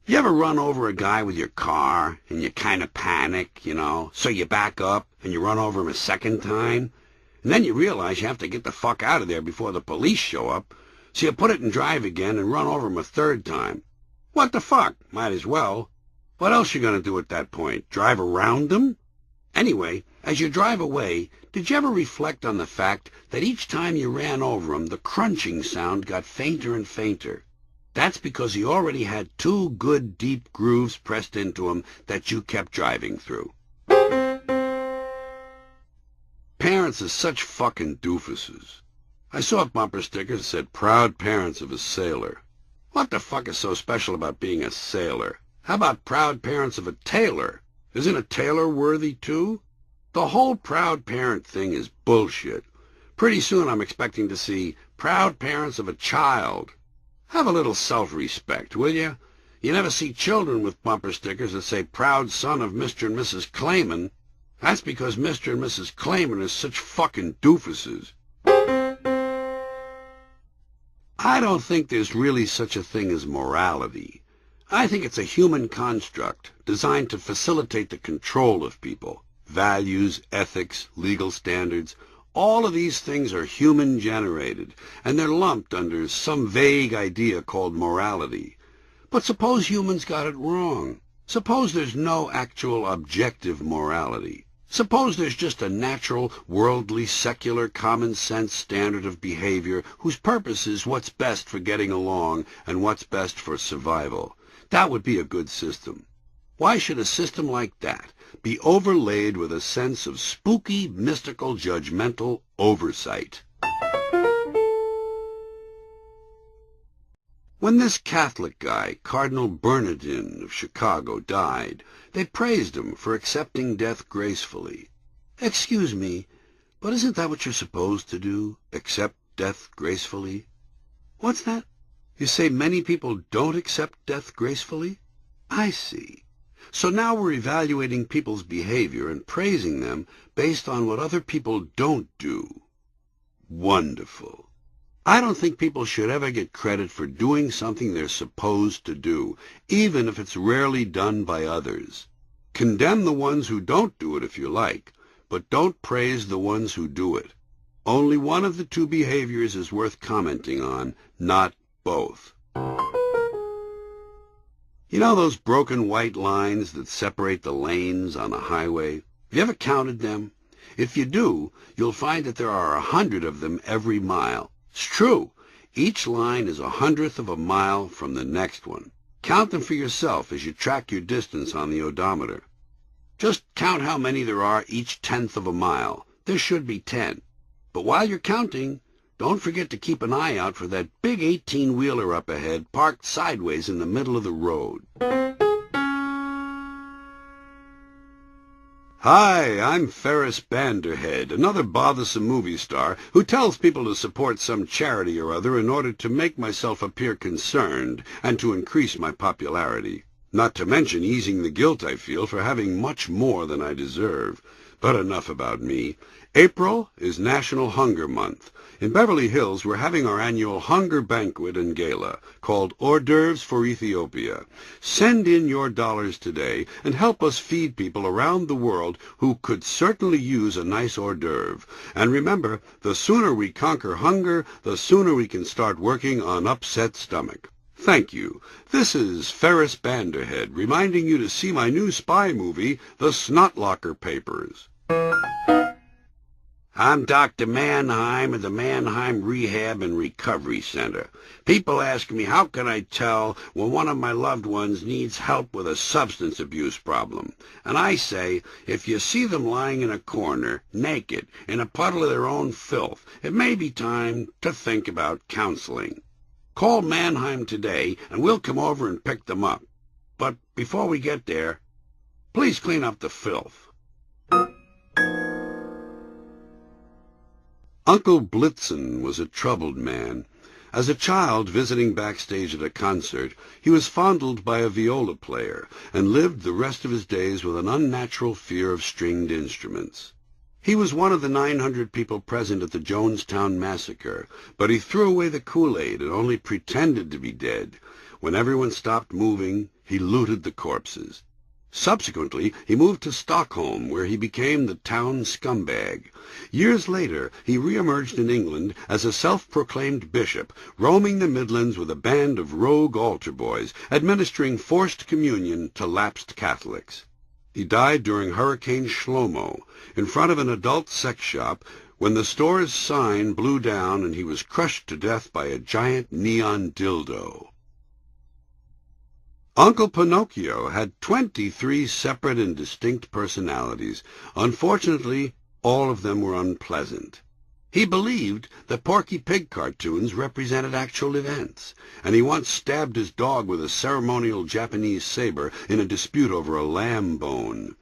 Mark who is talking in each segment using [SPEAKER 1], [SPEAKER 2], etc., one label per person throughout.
[SPEAKER 1] You ever run over a guy with your car, and you kind of panic, so you back up, and you run over him a second time, and then you realize you have to get the fuck out of there before the police show up, so you put it in drive again and run over him a third time. What the fuck? Might as well. What else you gonna do at that point? Drive around them? Anyway, as you drive away, did you ever reflect on the fact that each time you ran over him, the crunching sound got fainter and fainter? That's because he already had two good deep grooves pressed into him that you kept driving through. Parents are such fucking doofuses. I saw a bumper sticker that said, "Proud parents of a sailor." What the fuck is so special about being a sailor? How about proud parents of a tailor? Isn't a tailor worthy too? The whole proud parent thing is bullshit. Pretty soon I'm expecting to see proud parents of a child. Have a little self-respect, will you? You never see children with bumper stickers that say, "Proud son of Mr. and Mrs. Clayman." That's because Mr. and Mrs. Clayman are such fucking doofuses. I don't think there's really such a thing as morality. I think it's a human construct designed to facilitate the control of people. Values, ethics, legal standards, all of these things are human-generated, and they're lumped under some vague idea called morality. But suppose humans got it wrong. Suppose there's no actual objective morality. Suppose there's just a natural, worldly, secular, common-sense standard of behavior whose purpose is what's best for getting along and what's best for survival. That would be a good system. Why should a system like that be overlaid with a sense of spooky, mystical, judgmental oversight? When this Catholic guy, Cardinal Bernardin of Chicago, died, they praised him for accepting death gracefully. Excuse me, but isn't that what you're supposed to do? Accept death gracefully? What's that? You say many people don't accept death gracefully? I see. So now we're evaluating people's behavior and praising them based on what other people don't do. Wonderful. I don't think people should ever get credit for doing something they're supposed to do, even if it's rarely done by others. Condemn the ones who don't do it if you like, but don't praise the ones who do it. Only one of the two behaviors is worth commenting on, not both. You know those broken white lines that separate the lanes on a highway? Have you ever counted them? If you do, you'll find that there are 100 of them every mile. It's true. Each line is 100th of a mile from the next one. Count them for yourself as you track your distance on the odometer. Just count how many there are each 10th of a mile. There should be 10. But while you're counting, don't forget to keep an eye out for that big 18-wheeler up ahead parked sideways in the middle of the road. Hi, I'm Ferris Banderhead, another bothersome movie star who tells people to support some charity or other in order to make myself appear concerned and to increase my popularity. Not to mention easing the guilt I feel for having much more than I deserve. But enough about me. April is National Hunger Month. In Beverly Hills, we're having our annual hunger banquet and gala called Hors d'oeuvres for Ethiopia. Send in your dollars today and help us feed people around the world who could certainly use a nice hors d'oeuvre. And remember, the sooner we conquer hunger, the sooner we can start working on upset stomach. Thank you. This is Ferris Banderhead reminding you to see my new spy movie, The Snotlocker Papers. I'm Dr. Mannheim of the Mannheim Rehab and Recovery Center. People ask me how can I tell when one of my loved ones needs help with a substance abuse problem. And I say, if you see them lying in a corner, naked, in a puddle of their own filth, it may be time to think about counseling. Call Mannheim today, and we'll come over and pick them up. But before we get there, please clean up the filth. Uncle Blitzen was a troubled man. As a child visiting backstage at a concert, he was fondled by a viola player and lived the rest of his days with an unnatural fear of stringed instruments. He was one of the 900 people present at the Jonestown massacre, but he threw away the Kool-Aid and only pretended to be dead. When everyone stopped moving, he looted the corpses. Subsequently, he moved to Stockholm, where he became the town scumbag. Years later, he re-emerged in England as a self-proclaimed bishop, roaming the Midlands with a band of rogue altar boys, administering forced communion to lapsed Catholics. He died during Hurricane Shlomo, in front of an adult sex shop, when the store's sign blew down and he was crushed to death by a giant neon dildo. Uncle Pinocchio had 23 separate and distinct personalities. Unfortunately, all of them were unpleasant. He believed that Porky Pig cartoons represented actual events, and he once stabbed his dog with a ceremonial Japanese saber in a dispute over a lamb bone.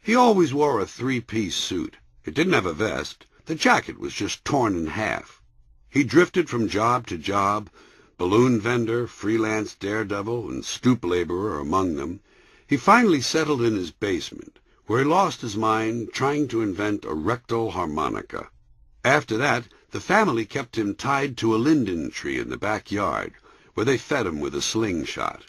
[SPEAKER 1] He always wore a three-piece suit. It didn't have a vest. The jacket was just torn in half. He drifted from job to job, balloon vendor, freelance daredevil, and stoop laborer among them. He finally settled in his basement, where he lost his mind trying to invent a rectal harmonica. After that, the family kept him tied to a linden tree in the backyard, where they fed him with a slingshot.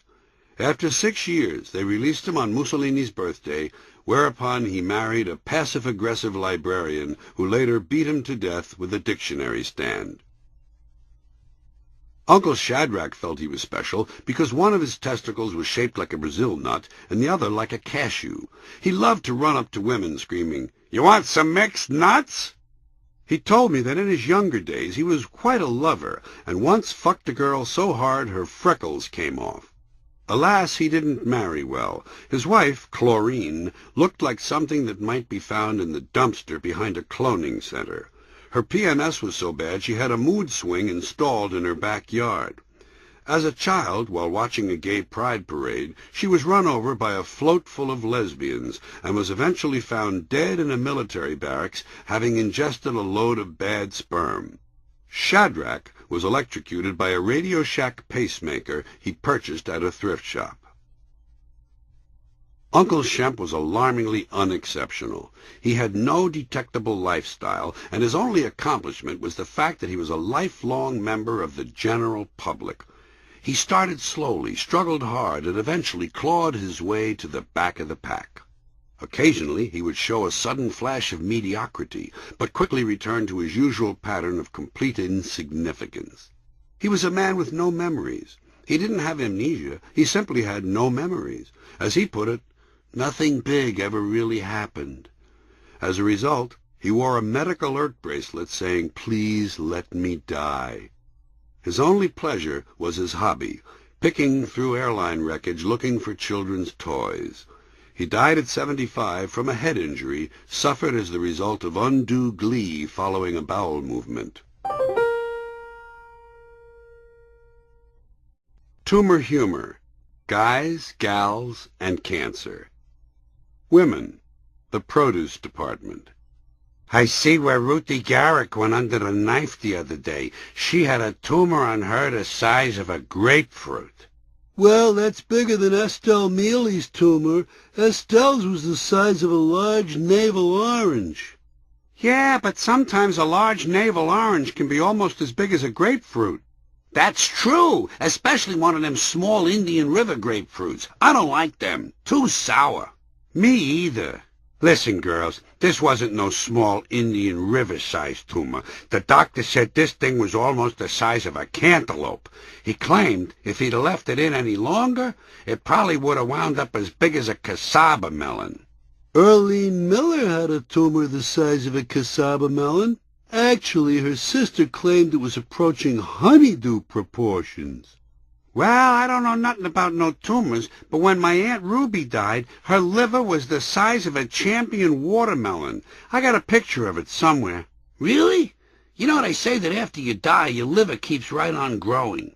[SPEAKER 1] After 6 years, they released him on Mussolini's birthday, whereupon he married a passive-aggressive librarian who later beat him to death with a dictionary stand. Uncle Shadrach felt he was special because one of his testicles was shaped like a Brazil nut and the other like a cashew. He loved to run up to women screaming, "You want some mixed nuts?" He told me that in his younger days he was quite a lover, and once fucked a girl so hard her freckles came off. Alas, he didn't marry well. His wife, Chlorine, looked like something that might be found in the dumpster behind a cloning center. Her PMS was so bad she had a mood swing installed in her backyard. As a child, while watching a gay pride parade, she was run over by a float full of lesbians and was eventually found dead in a military barracks, having ingested a load of bad sperm. Shadrach was electrocuted by a Radio Shack pacemaker he purchased at a thrift shop. Uncle Shemp was alarmingly unexceptional. He had no detectable lifestyle, and his only accomplishment was the fact that he was a lifelong member of the general public. He started slowly, struggled hard, and eventually clawed his way to the back of the pack. Occasionally he would show a sudden flash of mediocrity, but quickly return to his usual pattern of complete insignificance. He was a man with no memories. He didn't have amnesia. He simply had no memories. As he put it, nothing big ever really happened. As a result, he wore a medic alert bracelet saying, "Please let me die." His only pleasure was his hobby, picking through airline wreckage looking for children's toys. He died at 75 from a head injury suffered as the result of undue glee following a bowel movement. Tumor humor. Guys, gals, and cancer. Women. The produce department. "I see where Ruthie Garrick went under the knife the other day. She had a tumor on her the size of a grapefruit."
[SPEAKER 2] "Well, that's bigger than Estelle Mealy's tumor. Estelle's was the size of a large navel orange."
[SPEAKER 1] "Yeah, but sometimes a large navel orange can be almost as big as a grapefruit." "That's true, especially one of them small Indian River grapefruits. I don't like them. Too sour." "Me either. Listen, girls, this wasn't no small Indian River-sized tumor. The doctor said this thing was almost the size of a cantaloupe. He claimed if he'd left it in any longer, it probably would have wound up as big as a cassava melon."
[SPEAKER 2] Earlene Miller had a tumor the size of a cassava melon. Actually, her sister claimed it was approaching honeydew proportions.
[SPEAKER 1] "Well, I don't know nothing about no tumors, but when my Aunt Ruby died, her liver was the size of a champion watermelon. I got a picture of it somewhere." "Really? You know they say that after you die, your liver keeps right on growing."